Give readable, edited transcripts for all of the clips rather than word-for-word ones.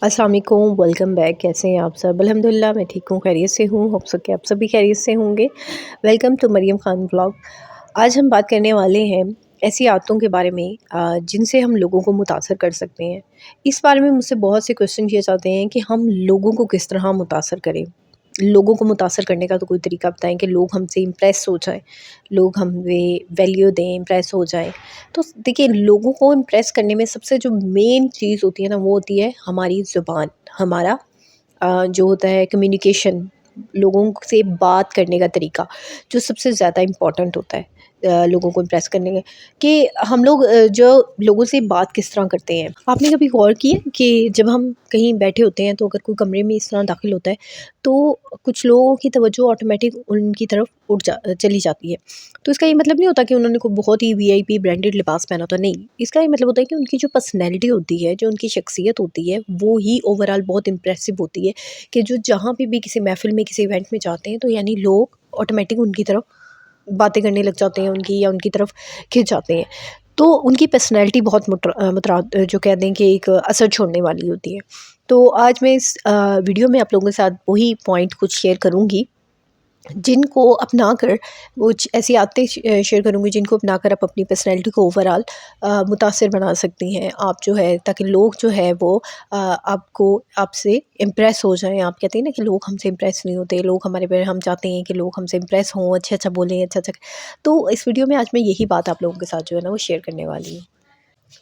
अस्सलाम वालेकुम, welcome back. कैसे हैं आप सब? अल्हम्दुलिल्लाह मैं ठीक हूँ, खैरियत से हूँ। होप सो कि आप सभी खैरियत से होंगे। Welcome to Maryam Khan vlog. आज हम बात करने वाले हैं ऐसी आदतों के बारे में जिनसे हम लोगों को मुतासर कर सकते हैं। इस बारे में मुझसे बहुत से क्वेश्चन किए जाते हैं कि हम लोगों को किस तरह मुतासर करें। लोगों को मुतासर करने का तो कोई तरीका बताएं कि लोग हमसे इम्प्रेस हो जाएं, लोग हमें वैल्यू दें, इम्प्रेस हो जाएं। तो देखिए, लोगों को इम्प्रेस करने में सबसे जो मेन चीज़ होती है ना, वो होती है हमारी ज़ुबान, हमारा जो होता है कम्युनिकेशन, लोगों से बात करने का तरीका, जो सबसे ज़्यादा इम्पोर्टेंट होता है लोगों को इम्प्रेस करने में, कि हम लोग जो लोगों से बात किस तरह करते हैं। आपने कभी गौर किया कि जब हम कहीं बैठे होते हैं, तो अगर कोई कमरे में इस तरह दाखिल होता है, तो कुछ लोगों की तवज्जो ऑटोमेटिक उनकी तरफ चली जाती है। तो इसका ये मतलब नहीं होता कि उन्होंने कोई बहुत ही वीआईपी ब्रांडेड लिबास पहना होता, नहीं। इसका ये मतलब होता है कि उनकी जो पर्सनैलिटी होती है, जो उनकी शख्सियत होती है, वो ही ओवरऑल बहुत इंप्रेसिव होती है, कि जो जहाँ पे भी किसी महफ़िल में, किसी इवेंट में जाते हैं, तो यानी लोग ऑटोमेटिक उनकी तरफ बातें करने लग जाते हैं उनकी, या उनकी तरफ खिंच जाते हैं। तो उनकी पर्सनैलिटी बहुत जो कह दें कि एक असर छोड़ने वाली होती है। तो आज मैं इस वीडियो में आप लोगों के साथ वही पॉइंट कुछ शेयर करूँगी, जिनको अपनाकर ऐसी आदतें शेयर करूँगी जिनको अपनाकर आप अपनी पर्सनैलिटी को ओवरऑल मुतासिर बना सकती हैं आप, जो है, ताकि लोग जो है वो आपको आपसे इम्प्रेस हो जाएं। आप कहते हैं ना कि लोग हमसे इम्प्रेस नहीं होते, लोग हमारे पे, हम चाहते हैं कि लोग हमसे इम्प्रेस हों, अच्छा अच्छा बोलें, अच्छा अच्छा। तो इस वीडियो में आज मैं यही बात आप लोगों के साथ जो है ना वो शेयर करने वाली हूँ।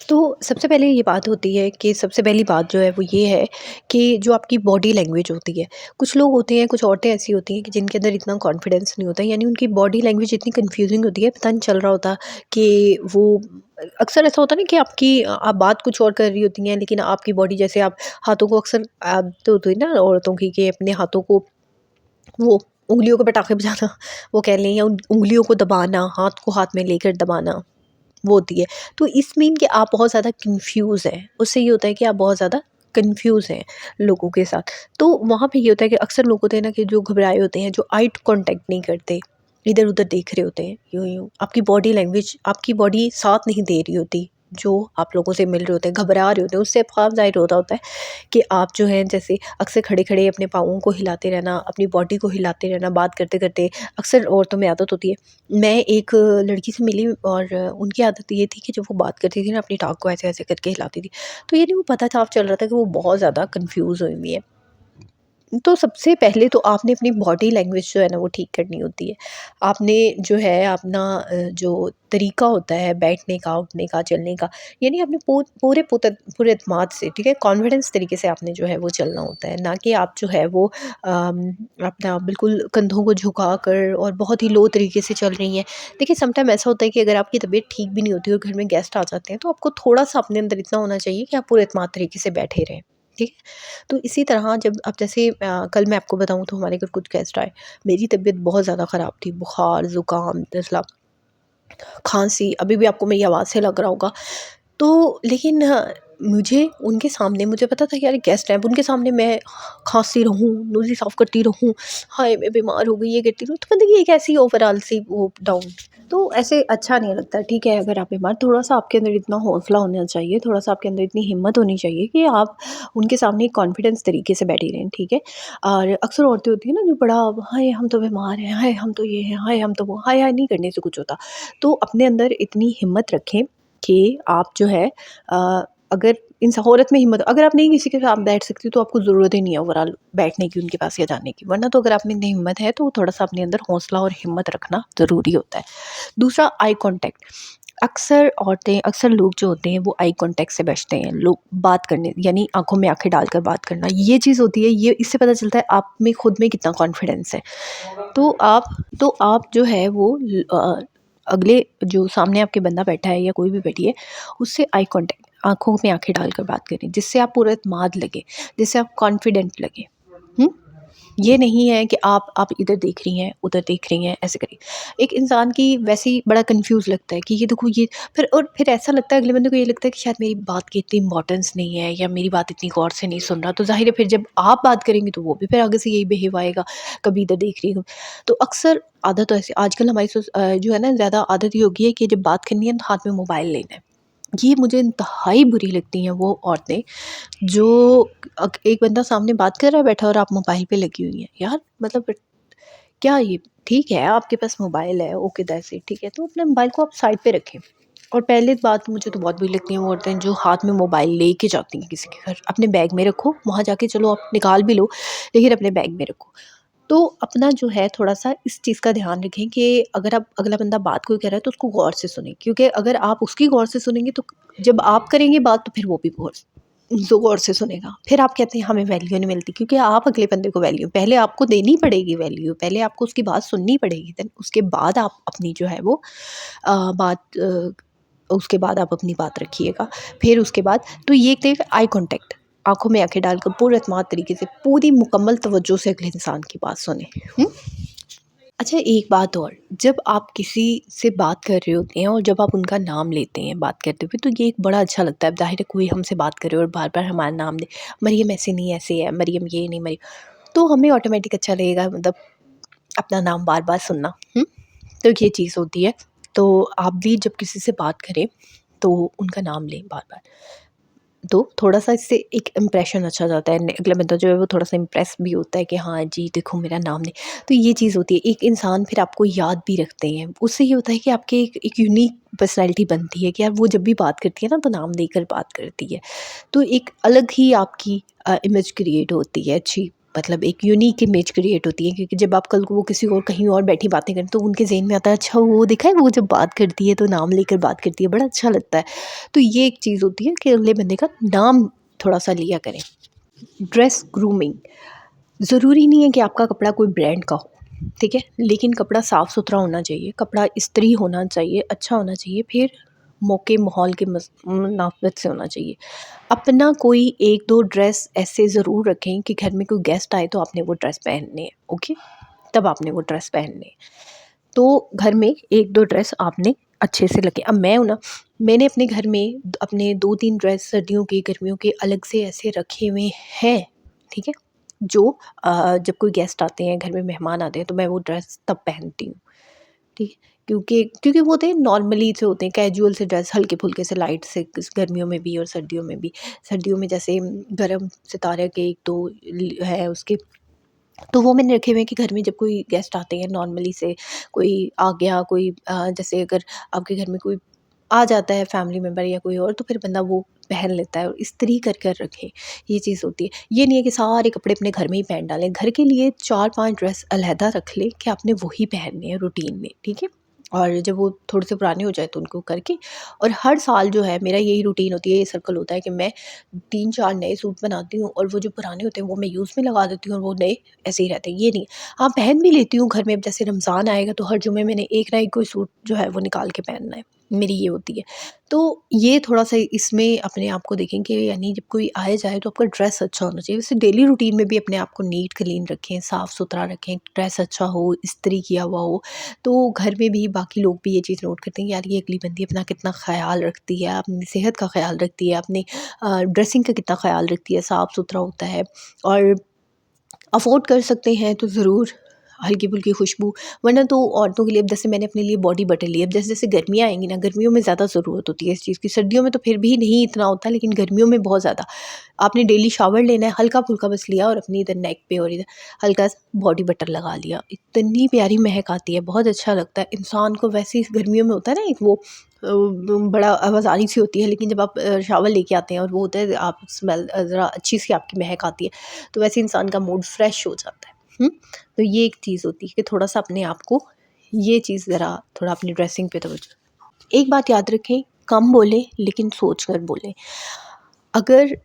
तो सबसे पहले ये बात होती है कि सबसे पहली बात जो है वो ये है कि जो आपकी बॉडी लैंग्वेज होती है। कुछ लोग होते हैं, कुछ औरतें ऐसी होती हैं कि जिनके अंदर इतना कॉन्फिडेंस नहीं होता, यानी उनकी बॉडी लैंग्वेज इतनी कंफ्यूजिंग होती है, पता नहीं चल रहा होता कि वो, अक्सर ऐसा होता है ना कि आप बात कुछ और कर रही होती हैं, लेकिन आपकी बॉडी, जैसे आप हाथों को, अक्सर आदत होती है ना औरतों की कि अपने हाथों को, वो उंगलियों के पटाखे बजाना वो कह लें, या उन उंगलियों को दबाना, हाथ को हाथ में लेकर दबाना, वो होती है। तो इस मीन कि आप बहुत ज़्यादा कन्फ्यूज़ हैं, उससे ये होता है कि आप बहुत ज़्यादा कन्फ्यूज़ हैं लोगों के साथ। तो वहाँ पे ये होता है कि अक्सर लोग होते हैं ना कि जो घबराए होते हैं, जो आई कॉन्टैक्ट नहीं करते, इधर-उधर देख रहे होते हैं, यूँ-यूँ। आपकी बॉडी लैंग्वेज, आपकी बॉडी साथ नहीं दे रही होती, जो आप लोगों से मिल रहे होते हैं, घबरा रहे होते हैं, उससे साफ ज़ाहिर होता है कि आप जो हैं, जैसे अक्सर खड़े-खड़े अपने पाँवों को हिलाते रहना, अपनी बॉडी को हिलाते रहना, बात करते-करते, अक्सर औरतों में आदत होती है। मैं एक लड़की से मिली, और उनकी आदत ये थी कि जब वो बात करती थी ना, अपनी टाँग को ऐसे-ऐसे करके हिलाती थी। तो यानी वो पता साफ चल रहा था कि वो बहुत ज़्यादा कन्फ्यूज़ हुई हुई है। तो सबसे पहले तो आपने अपनी बॉडी लैंग्वेज जो है ना वो ठीक करनी होती है। आपने जो है अपना जो तरीका होता है बैठने का, उठने का, चलने का, यानी आपने पूरे एतमाद से, ठीक है, कॉन्फिडेंस तरीके से आपने जो है वो चलना होता है, ना कि आप जो है वो अपना बिल्कुल कंधों को झुका कर और बहुत ही लो तरीके से चल रही हैं। देखिए, समटाइम ऐसा होता है कि अगर आपकी तबीयत ठीक भी नहीं होती और घर में गेस्ट आ जाते हैं, तो आपको थोड़ा-सा अपने अंदर इतना होना चाहिए कि आप पूरे एतमाद तरीके से बैठे रहें, ठीक है? तो इसी तरह जब आप, जैसे कल मैं आपको बताऊँ, तो हमारे घर कुछ गेस्ट आए। मेरी तबीयत बहुत ज़्यादा ख़राब थी, बुखार, ज़ुकाम, नज़ला, खांसी, अभी भी आपको मेरी आवाज़ से लग रहा होगा। तो लेकिन मुझे उनके सामने, मुझे पता था कि यार गेस्ट हैं, अब उनके सामने मैं खांसती रहूँ, नोज़ी साफ़ करती रहूँ, हाय मैं बीमार हो गई, ये करती रहूँ, तो मतलब ये एक ऐसी ओवरऑल सी वो डाउन। तो ऐसे अच्छा नहीं लगता, ठीक है, अगर आप बीमार, थोड़ा-सा आपके अंदर इतना हौसला होना चाहिए, थोड़ा-सा आपके अंदर इतनी हिम्मत होनी चाहिए कि आप उनके सामने कॉन्फिडेंस तरीके से बैठी रहें, ठीक है? और अक्सर औरतें होती हैं ना जो बड़ा, हाय हम तो बीमार हैं, हाय हम तो ये हैं, हाय हम तो वो, हाय हाय नहीं करने से कुछ होता। तो अपने अंदर इतनी हिम्मत रखें कि आप जो है अगर इन औरत में हिम्मत, अगर आप नहीं किसी के साथ बैठ सकती, तो आपको ज़रूरत ही नहीं है ओवरऑल बैठने की उनके पास या जाने की, वरना तो अगर आप में इतनी हिम्मत है, तो थोड़ा सा अपने अंदर हौसला और हिम्मत रखना ज़रूरी होता है। दूसरा, आई कांटेक्ट। अक्सर औरतें, अक्सर लोग जो होते हैं वो आई कांटेक्ट से बचते हैं, लोग बात करने, यानी आंखों में आंखें डालकर बात करना, ये चीज़ होती है, ये इससे पता चलता है आप में खुद में कितना कॉन्फिडेंस है। तो आप जो है वो अगले, जो सामने आपके बंदा बैठा है या कोई भी बैठी है, उससे आई कांटेक्ट, आँखों में आँखें डालकर बात करें, जिससे आप पूरा एतमाद लगे, जिससे आप कॉन्फिडेंट लगे। हुँ? ये नहीं है कि आप इधर देख रही हैं, उधर देख रही हैं, ऐसे करिए। एक इंसान की वैसे ही बड़ा कन्फ्यूज़ लगता है कि ये देखो ये, फिर ऐसा लगता है, अगले बंदे को ये लगता है कि शायद मेरी बात की इतनी इम्पोर्टेंस नहीं है, या मेरी बात इतनी गौर से नहीं सुन रहा, तो ज़ाहिर है फिर जब आप बात करेंगी, तो वो भी फिर आगे से यही बिहेव आएगा, कभी इधर देख रही हूँ। तो अक्सर आदत तो ऐसी आजकल हमारी जो है ना, ज़्यादा आदत ये हो गई है कि जब बात करनी है तो हाथ में मोबाइल लेना है। ये मुझे इंतहाई बुरी लगती हैं वो औरतें जो एक बंदा सामने बात कर रहा है बैठा और आप मोबाइल पे लगी हुई हैं। यार मतलब क्या ये ठीक है, आपके पास मोबाइल है, ओके दैट्स इट, ठीक है, तो अपने मोबाइल को आप साइड पे रखें। और पहले बात मुझे तो बहुत बुरी लगती है वो औरतें जो हाथ में मोबाइल लेके जाती हैं किसी के घर। अपने बैग में रखो, वहाँ जाके चलो आप निकाल भी लो, लेकिन अपने बैग में रखो। तो अपना जो है थोड़ा-सा इस चीज़ का ध्यान रखें कि अगर आप अगला बंदा बात कोई कर रहा है तो उसको गौर से सुनें, क्योंकि अगर आप उसकी गौर से सुनेंगे तो जब आप करेंगे बात तो फिर वो भी गौर से सुनेगा। फिर आप कहते हैं हमें वैल्यू नहीं मिलती, क्योंकि आप अगले बंदे को वैल्यू पहले आपको देनी पड़ेगी वैल्यू, पहले आपको उसकी बात सुननी पड़ेगी, देन उसके बाद आप अपनी जो है वो उसके बाद आप अपनी बात रखिएगा। फिर उसके बाद तो ये एक आई कॉन्टैक्ट, आँखों में आँखें डालकर पूरे एतमाद तरीके से पूरी मुकम्मल तवज्जो से अगले इंसान की बात सुनें। हुँ? अच्छा एक बात और, जब आप किसी से बात कर रहे होते हैं और जब आप उनका नाम लेते हैं बात करते हुए, तो ये एक बड़ा अच्छा लगता है। ज़ाहिर है कोई हमसे बात करे और बार-बार हमारा नाम ले, मरियम ऐसे नहीं ऐसे है, मरियम ये नहीं मरियम, तो हमें ऑटोमेटिक अच्छा लगेगा, मतलब अपना नाम बार-बार सुनना। तो ये चीज़ होती है। तो आप भी जब किसी से बात करें तो उनका नाम लें बार-बार। तो थोड़ा-सा इससे एक इम्प्रेशन अच्छा जाता है, अगला बंदा जो है वो थोड़ा-सा इम्प्रेस भी होता है कि हाँ जी, देखो मेरा नाम नहीं। तो ये चीज़ होती है, एक इंसान फिर आपको याद भी रखते हैं। उससे ये होता है कि आपकी एक यूनिक पर्सनैलिटी बनती है कि यार वो जब भी बात करती है ना तो नाम लेकर बात करती है। तो एक अलग ही आपकी इमेज क्रिएट होती है अच्छी, मतलब एक यूनिक इमेज क्रिएट होती है, क्योंकि जब आप कल को वो किसी और कहीं और बैठी बातें करें तो उनके ज़हन में आता है अच्छा वो देखा है वो जब बात करती है तो नाम लेकर बात करती है, बड़ा अच्छा लगता है। तो ये एक चीज़ होती है कि अगले बंदे का नाम थोड़ा-सा लिया करें। ड्रेस ग्रूमिंग, ज़रूरी नहीं है कि आपका कपड़ा कोई ब्रांड का हो, ठीक है? लेकिन कपड़ा साफ़-सुथरा होना चाहिए, कपड़ा इस्त्री होना चाहिए, अच्छा होना चाहिए, फिर मौके माहौल के मुनासिबत से होना चाहिए। अपना कोई 1-2 ड्रेस ऐसे ज़रूर रखें कि घर में कोई गेस्ट आए तो आपने वो ड्रेस पहनने हैं, ओके? तब आपने वो ड्रेस पहनने हैं। तो घर में 1-2 ड्रेस आपने अच्छे से रखें। अब मैं हूँ ना, मैंने अपने घर में अपने 2-3 ड्रेस सर्दियों के, गर्मियों के अलग से ऐसे रखे हुए हैं, ठीक है? जो जब कोई गेस्ट आते हैं, घर में मेहमान आते हैं तो मैं वो ड्रेस तब पहनती हूँ, ठीक है? क्योंकि क्योंकि वो होते हैं नॉर्मली से होते हैं, कैजुअल से ड्रेस, हल्के-फुल्के से, लाइट से, गर्मियों में भी और सर्दियों में भी। सर्दियों में जैसे गरम सितारे के 1-2 है उसके, तो वो मैंने रखे हुए हैं कि घर में जब कोई गेस्ट आते हैं नॉर्मली से, कोई आ गया, कोई जैसे अगर आपके घर में कोई आ जाता है फैमिली मेम्बर या कोई और, तो फिर बंदा वो पहन लेता है और इस्त्री कर कर रखे, ये चीज़ होती है। ये नहीं है कि सारे कपड़े अपने घर में ही पहन डालें, घर के लिए 4-5 ड्रेस अलहदा रख लें कि आपने वही पहनने हैं रूटीन में, ठीक है? और जब वो थोड़े से पुराने हो जाए तो उनको करके, और हर साल जो है मेरा यही रूटीन होती है, ये सर्कल होता है कि मैं 3-4 नए सूट बनाती हूँ और वो जो पुराने होते हैं वो मैं यूज़ में लगा देती हूँ और वो नए ऐसे ही रहते हैं। ये नहीं, हाँ, पहन भी लेती हूँ घर में। अब जैसे रमज़ान आएगा तो हर जुमे मैंने एक ना एक कोई सूट जो है वो निकाल के पहनना है, मेरी ये होती है। तो ये थोड़ा-सा इसमें अपने आप को देखें कि यानी जब कोई आए जाए तो आपका ड्रेस अच्छा होना चाहिए। वैसे डेली रूटीन में भी अपने आप को नीट क्लीन रखें, साफ़-सुथरा रखें, ड्रेस अच्छा हो, इस्त्री किया हुआ हो, तो घर में भी बाकी लोग भी ये चीज़ नोट करते हैं, यार ये अगली बंदी अपना कितना ख़्याल रखती है, अपनी सेहत का ख़्याल रखती है, अपनी ड्रेसिंग का कितना ख़्याल रखती है, साफ़-सुथरा होता है। और अफ़ोर्ड कर सकते हैं तो ज़रूर हल्की-फुल्की खुशबू, वरना तो औरतों के लिए, अब जैसे मैंने अपने लिए बॉडी बटर ली है। अब जैसे-जैसे गर्मियाँ आएँगी ना, गर्मियों में ज़्यादा ज़रूरत होती है इस चीज़ की, सर्दियों में तो फिर भी नहीं इतना होता, लेकिन गर्मियों में बहुत ज़्यादा। आपने डेली शावर लेना है, हल्का-फुल्का बस लिया और अपनी इधर नेक पे और इधर हल्का-सा बॉडी बटर लगा लिया। इतनी प्यारी महक आती है, बहुत अच्छा लगता है। इंसान को वैसे ही गर्मियों में होता है ना एक वो बड़ा आवाज़ारी सी होती है, लेकिन जब आप शावर लेके आते हैं और वो होता है आप स्मेल ज़रा अच्छी-सी आपकी महक आती है, तो वैसे इंसान का मूड फ्रेश हो जाता है। तो ये एक चीज़ होती है कि थोड़ा-सा अपने आप को ये चीज़ ज़रा थोड़ा अपनी ड्रेसिंग पे तवज्जो। एक बात याद रखें, कम बोलें लेकिन सोच कर बोलें। अगर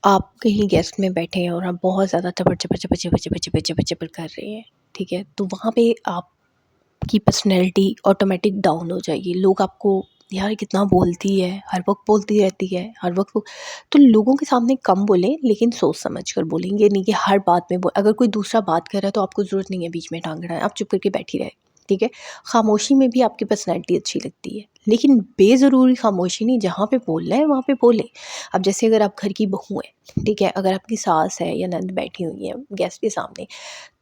आप कहीं गेस्ट में बैठे हैं और आप बहुत ज़्यादा चपर, चपर, चपर, चपर, चपर, चपर, चपर, चपर कर रहे हैं, ठीक है? तो वहाँ पे आपकी पर्सनैलिटी ऑटोमेटिक डाउन हो जाएगी। लोग आपको, यार कितना बोलती है, हर वक़्त बोलती रहती है, हर वक़्त वो, तो लोगों के सामने कम बोलें लेकिन सोच समझ कर बोलें। ये नहीं कि हर बात में अगर कोई दूसरा बात कर रहा है तो आपको ज़रूरत नहीं है बीच में टाँग अड़ाएँ, आप चुप करके बैठी रहें, ठीक है? खामोशी में भी आपकी पर्सनैलिटी अच्छी लगती है, लेकिन बेज़रूरी खामोशी नहीं, जहाँ पे बोलना है वहाँ पे बोलें। अब जैसे अगर आप घर की बहू हैं, ठीक है? अगर आपकी सास है या नंद बैठी हुई है गेस्ट के सामने,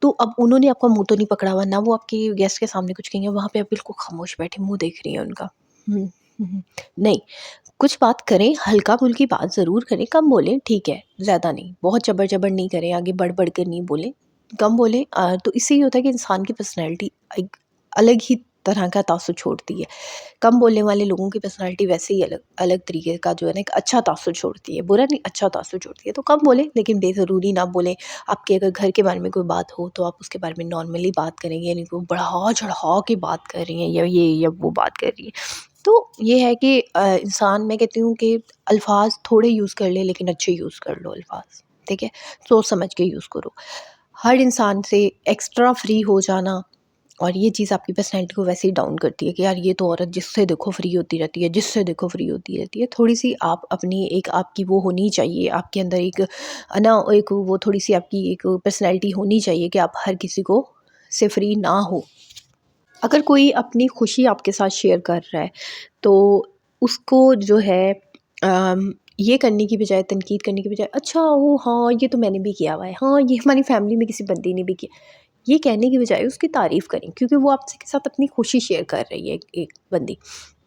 तो अब उन्होंने आपका मुँह तो नहीं पकड़ा हुआ, ना वो आपके गेस्ट के सामने कुछ कहेंगे, वहाँ पे आप बिल्कुल खामोश बैठे मुँह देख रही हैं उनका। हुँ। हुँ। नहीं, कुछ बात करें, हल्का-फुल्की बात ज़रूर करें, कम बोलें, ठीक है, ज़्यादा नहीं। बहुत चबर-चबर नहीं करें, आगे बढ़-बढ़ कर नहीं बोलें, कम बोलें। तो इससे ये होता है कि इंसान की पर्सनैलिटी एक अलग ही तरह का तासुर छोड़ती है। कम बोलने वाले लोगों की पर्सनैलिटी वैसे ही अलग अलग तरीके का जो है ना एक अच्छा तासुर छोड़ती है, बुरा नहीं अच्छा तासुर छोड़ती है। तो कम बोलें लेकिन बेज़रूरी ना बोलें। आपके अगर घर के बारे में कोई बात हो तो आप उसके बारे में नॉर्मली बात करें, यानी कोई बढ़ा-चढ़ा के बात कर रही हैं या ये या वो बात कर रही हैं। तो ये है कि इंसान मैं कहती हूँ कि अल्फ़ाज़ थोड़े यूज़ कर ले लेकिन अच्छे यूज़ कर लो अल्फ़ाज़, ठीक है? सोच समझ के यूज़ करो। हर इंसान से एक्स्ट्रा फ्री हो जाना और ये चीज़ आपकी पर्सनैलिटी को वैसे ही डाउन करती है कि यार ये तो औरत जिससे देखो फ्री होती रहती है, जिससे देखो फ्री होती रहती है। थोड़ी-सी आप अपनी एक आपकी वो होनी चाहिए, आपके अंदर एक एक वो थोड़ी-सी आपकी एक पर्सनैलिटी होनी चाहिए कि आप हर किसी को से फ्री ना हो। अगर कोई अपनी खुशी आपके साथ शेयर कर रहा है, तो उसको जो है ये करने की बजाय तनकीद करने की बजाय अच्छा वो हाँ, ये तो मैंने भी किया हुआ है, हाँ, ये हमारी फैमिली में किसी बंदे ने भी किया। ये कहने की बजाय उसकी तारीफ़ करें क्योंकि वो आपसे के साथ अपनी खुशी शेयर कर रही है एक बंदी।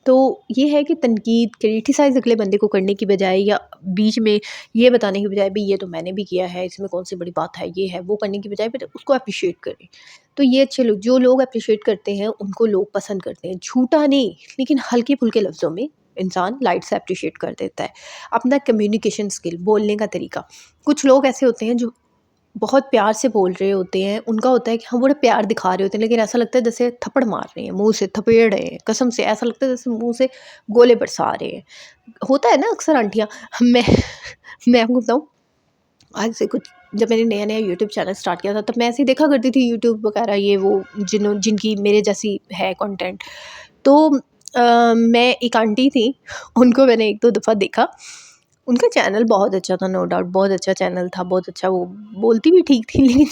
तो ये है कि तनकीद क्रिटिसाइज़ अगले बंदे को करने की बजाय या बीच में ये बताने की बजाय भई ये तो मैंने भी किया है, इसमें कौन-सी बड़ी बात है, ये है, वो करने की बजाय फिर उसको एप्रिशिएट करें। तो ये अच्छे लोग जो लोग एप्रिशिएट करते हैं उनको लोग पसंद करते हैं। झूठा नहीं लेकिन हल्के-फुल्के लफ्ज़ों में इंसान लाइट से एप्रिशिएट कर देता है। अपना कम्युनिकेशन स्किल, बोलने का तरीका। कुछ लोग ऐसे होते हैं जो बहुत प्यार से बोल रहे होते हैं, उनका होता है कि हम बड़ा प्यार दिखा रहे होते हैं, लेकिन ऐसा लगता है जैसे थप्पड़ मार रहे हैं, मुँह से थपेड़ रहे हैं, कसम से ऐसा लगता है जैसे मुँह से गोले बरसा रहे हैं। होता है ना अक्सर आंटियाँ। मैं मैं आपको बताऊँ, आज से कुछ जब मैंने नया-नया यूट्यूब चैनल स्टार्ट किया था, तब मैं ऐसे ही देखा करती थी यूट्यूब वगैरह ये वो जिनकी मेरे जैसी है कंटेंट। तो मैं एक आंटी थी, उनको मैंने 1-2 दफ़ा देखा। उनका चैनल बहुत अच्छा था, नो डाउट बहुत अच्छा चैनल था, बहुत अच्छा वो बोलती भी ठीक थी लेकिन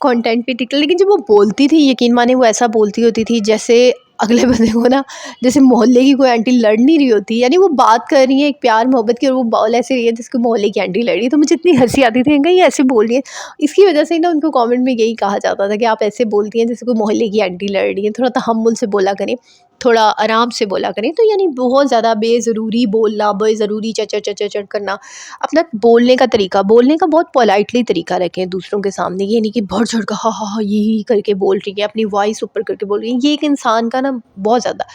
कंटेंट भी ठीक था। लेकिन जब वो बोलती थी, यकीन मानिए वो ऐसा बोलती होती थी जैसे अगले बंदे को ना, जैसे मोहल्ले की कोई आंटी लड़ नहीं रही होती, यानी वो बात कर रही है एक प्यार मोहब्बत की और वो बोल ऐसे रही है जिसको मोहल्ले की आंटी लड़ रही है। तो मुझे इतनी हँसी आती थी, कहीं ऐसे बोल रही है। इसकी वजह से ही ना उनको कमेंट में यही कहा जाता था कि आप ऐसे बोलती हैं जैसे कोई मोहल्ले की आंटी लड़ रही है, थोड़ा तहम्मुल से बोला करें, थोड़ा आराम से बोला करें। तो यानी बहुत ज़्यादा बेज़रूरी बोलना, बेज़रूरी चचर चचर चर करना। अपना बोलने का बहुत पोलाइटली तरीका रखें दूसरों के सामने। ये नहीं कि बढ़-चढ़ कर हाँ, हाँ, हाँ, ये करके बोल रही है, अपनी वॉइस ऊपर करके बोल रही है। ये एक इंसान का ना बहुत ज़्यादा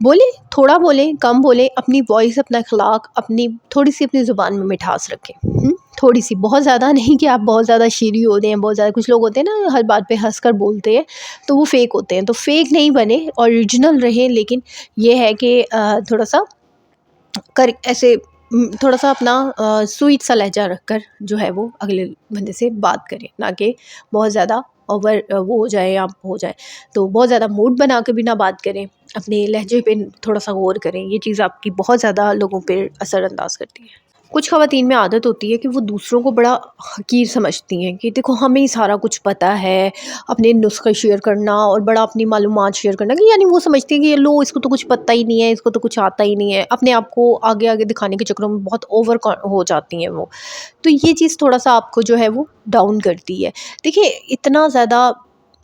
बोलें, थोड़ा बोलें, कम बोलें, अपनी वॉइस, अपना अखलाक, अपनी थोड़ी-सी अपनी ज़ुबान में मिठास रखें। थोड़ी-सी, बहुत ज़्यादा नहीं कि आप बहुत ज़्यादा शीरी हो रहे हैं, बहुत ज़्यादा कुछ लोग होते हैं ना हर बात पे हँस कर बोलते हैं, तो वो फ़ेक होते हैं। तो फ़ेक नहीं बने, ओरिजिनल रहें, लेकिन ये है कि थोड़ा-सा कर ऐसे थोड़ा-सा अपना स्वीट सा लहज़ा रखकर जो है वो अगले बंदे से बात करें, ना कि बहुत ज़्यादा ओवर वो हो जाए या हो जाए। तो बहुत ज़्यादा मूड बना के भी ना बात करें, अपने लहज़े पे थोड़ा-सा गौर करें, ये चीज़ आपकी बहुत ज़्यादा लोगों पे असर-अंदाज़ करती है। कुछ ख़वातीन में आदत होती है कि वो दूसरों को बड़ा हक़ीर समझती हैं कि देखो हमें ही सारा कुछ पता है, अपने नुस्ख़े शेयर करना और बड़ा अपनी मालूमात शेयर करना, कि यानी वो समझती हैं कि ये लो इसको तो कुछ पता ही नहीं है, इसको तो कुछ आता ही नहीं है। अपने आप को आगे-आगे दिखाने के चक्करों में बहुत ओवर हो जाती हैं वो। तो ये चीज़ थोड़ा-सा आपको जो है वो डाउन करती है। देखिए इतना ज़्यादा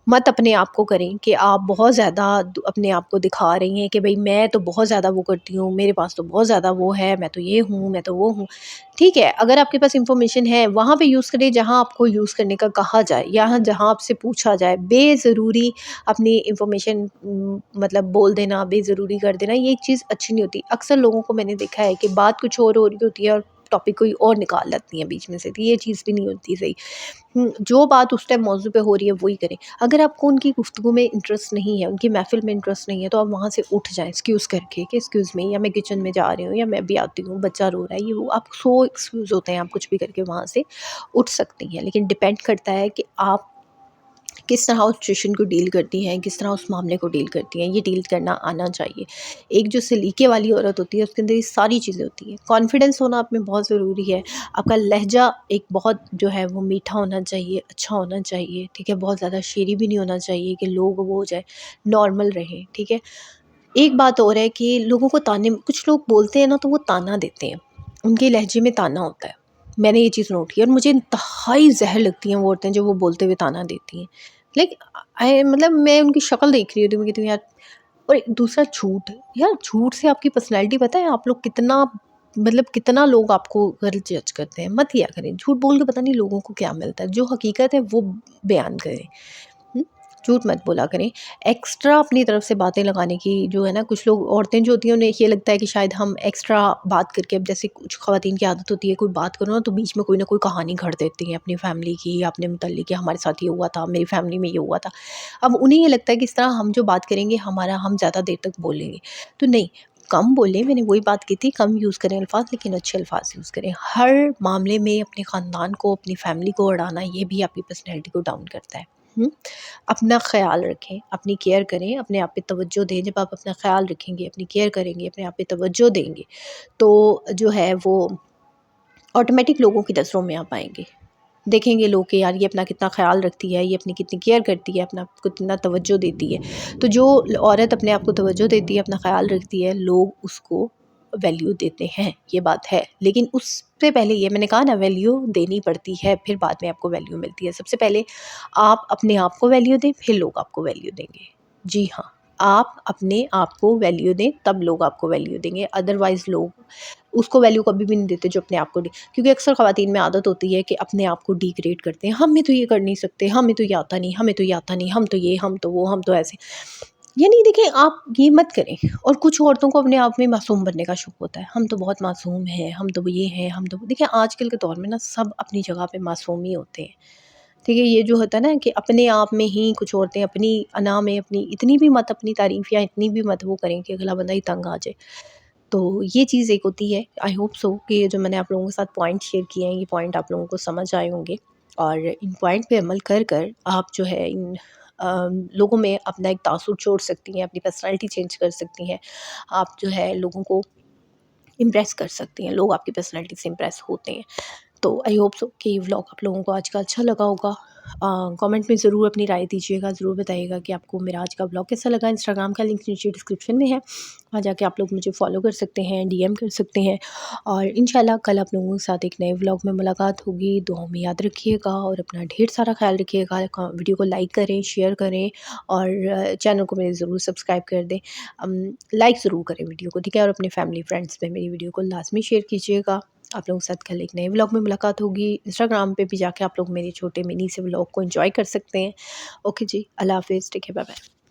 मत अपने आप को करें कि आप बहुत ज़्यादा अपने आप को दिखा रही हैं कि भाई मैं तो बहुत ज़्यादा वो करती हूँ, मेरे पास तो बहुत ज़्यादा वो है, मैं तो ये हूँ, मैं तो वो हूँ। ठीक है, अगर आपके पास इन्फॉर्मेशन है वहाँ पे यूज़ करें जहाँ आपको यूज़ करने का कहा जाए, या जहाँ आपसे पूछा जाए। बेज़रूरी अपनी इन्फॉर्मेशन मतलब बोल देना, बेज़रूरी कर देना, ये एक चीज़ अच्छी नहीं होती। अक्सर लोगों को मैंने देखा है कि बात कुछ और हो रही होती है और टॉपिक कोई और निकाल लेती हैं बीच में से, तो ये चीज़ भी नहीं होती सही। जो बात उस टाइम मौज़ू पे हो रही है वही करें। अगर आपको उनकी गुफ्तगू में इंटरेस्ट नहीं है, उनकी महफ़िल में इंटरेस्ट नहीं है, तो आप वहाँ से उठ जाएँ एक्सक्यूज़ करके कि एक्सक्यूज़ मी, या मैं किचन में जा रही हूँ, या मैं अभी आती हूँ, बच्चा रो रहा है, ये वो। आप 100 एक्सक्यूज़ होते हैं, आप कुछ भी करके वहाँ से उठ सकती हैं। लेकिन डिपेंड करता है कि आप किस तरह उस सिचुएशन को डील करती हैं, किस तरह उस मामले को डील करती हैं, ये डील करना आना चाहिए। एक जो सलीके वाली औरत होती है उसके अंदर ये सारी चीज़ें होती हैं। कॉन्फिडेंस होना आप में बहुत ज़रूरी है। आपका लहज़ा एक बहुत जो है वो मीठा होना चाहिए, अच्छा होना चाहिए, ठीक है? बहुत ज़्यादा शेरी भी नहीं होना चाहिए कि लोग वो हो जाए, नॉर्मल रहें, ठीक है? एक बात और है कि लोगों को ताने कुछ लोग बोलते हैं ना तो वो ताना देते हैं, उनके लहजे में ताना होता है। मैंने ये चीज़ नोट की और मुझे इंतहाई ज़हर लगती हैं वो औरतें जो वो बोलते हुए ताना देती हैं। लाइक मतलब मैं उनकी शक्ल देख रही होती हूँ, मैं कहती हूँ यार और दूसरा झूठ, यार झूठ से आपकी पर्सनैलिटी पता है आप लोग कितना, मतलब कितना लोग आपको अगर जज करते हैं, मत किया करें। झूठ बोल के पता नहीं लोगों को क्या मिलता है, जो हकीकत है वो बयान करें। हुँ? झूठ मत बोला करें। एक्स्ट्रा अपनी तरफ से बातें लगाने की जो है ना, कुछ लोग औरतें जो होती हैं उन्हें ये लगता है कि शायद हम एक्स्ट्रा बात करके, अब जैसे कुछ ख़वातीन की आदत होती है, कोई बात करो ना तो बीच में कोई ना कोई कहानी घड़ देती हैं अपनी फैमिली की या अपने मुतल्लिक कि हमारे साथ ये हुआ था, मेरी फैमिली में ये हुआ था। अब उन्हें ये लगता है कि इस तरह हम जो बात करेंगे हमारा, हम ज़्यादा देर तक बोलेंगे। तो नहीं, कम बोलें, मैंने वही बात की थी, कम यूज़ करें अल्फ़ाज़, लेकिन अच्छे अल्फ़ाज़ यूज़ करें। हर मामले में अपने ख़ानदान को, अपनी फैमिली को अड़ाना, ये भी आपकी पर्सनैलिटी को डाउन करता है। हुँ? अपना ख़्याल रखें, अपनी केयर करें, अपने आप पे तवज्जो दें। जब आप अपना ख़्याल रखेंगे, अपनी केयर करेंगे, अपने आप पे तवज्जो देंगे, तो जो है वो ऑटोमेटिक लोगों की नज़रों में आप आएँगे। देखेंगे लोग कि यार ये अपना कितना ख़्याल रखती है, ये अपनी कितनी केयर करती है, अपना आप को कितना तवज्जो देती है। तो जो औरत अपने आप को तवज्जो देती है, अपना ख़्याल रखती है, लोग उसको वैल्यू देते हैं, ये बात है। लेकिन उससे पहले ये मैंने कहा ना, वैल्यू देनी पड़ती है, फिर बाद में आपको वैल्यू मिलती है। सबसे पहले आप अपने आप को वैल्यू दें, फिर लोग आपको वैल्यू देंगे। जी हाँ, आप अपने आप को वैल्यू दें, तब लोग आपको वैल्यू देंगे। अदरवाइज़ लोग उसको वैल्यू कभी भी नहीं देते जो अपने आप को क्योंकि अक्सर ख़वातीन में आदत होती है कि अपने आप को डिग्रेड करते हैं। हमें तो ये कर नहीं सकते, हमें तो ये आता नहीं, हमें तो ये आता नहीं, हम तो ये, हम तो वो, हम तो ऐसे। ये नहीं, देखिए आप ये मत करें। और कुछ औरतों को अपने आप में मासूम बनने का शौक होता है। हम तो बहुत मासूम हैं, हम तो ये हैं, हम तो देखिए आजकल के दौर में ना सब अपनी जगह पे मासूम ही होते हैं। ठीक है, ये जो होता है ना कि अपने आप में ही कुछ औरतें अपनी अना में अपनी इतनी भी मत अपनी तारीफ़ या इतनी भी मत वो करें कि अगला बंदा ही तंग आ जाए। तो ये चीज़ एक होती है। आई होप सो कि ये जो मैंने आप लोगों के साथ पॉइंट शेयर किए हैं, ये पॉइंट आप लोगों को समझ आए होंगे और इन पॉइंट पे अमल कर आप जो है इन लोगों में अपना एक तासुर छोड़ सकती हैं, अपनी पर्सनैलिटी चेंज कर सकती हैं। आप जो है लोगों को इम्प्रेस कर सकती हैं, लोग आपकी पर्सनैलिटी से इम्प्रेस होते हैं। तो आई होप सो कि ये व्लॉग आप लोगों को आज का अच्छा लगा होगा। कमेंट में ज़रूर अपनी राय दीजिएगा, ज़रूर बताइएगा कि आपको मेरा आज का व्लॉग कैसा लगा। इंस्टाग्राम का लिंक नीचे डिस्क्रिप्शन में है, वहाँ जाके आप लोग मुझे फॉलो कर सकते हैं, डीएम कर सकते हैं और इंशाल्लाह कल आप लोगों के साथ एक नए व्लॉग में मुलाकात होगी। दुआओं में याद रखिएगा और अपना ढेर सारा ख्याल रखिएगा। वीडियो को लाइक करें, शेयर करें और चैनल को मेरे ज़रूर सब्सक्राइब कर दें। लाइक ज़रूर करें वीडियो को, ठीक है, और अपने फैमिली फ्रेंड्स में मेरी वीडियो को लाजमी शेयर कीजिएगा। आप लोगों के साथ कल एक नए व्लॉग में मुलाकात होगी। इंस्टाग्राम पे भी जाके आप लोग मेरे छोटे मिनी से व्लॉग को एंजॉय कर सकते हैं। ओके जी, अल्लाह हाफ़िज़, टेक केयर, बाय बाय।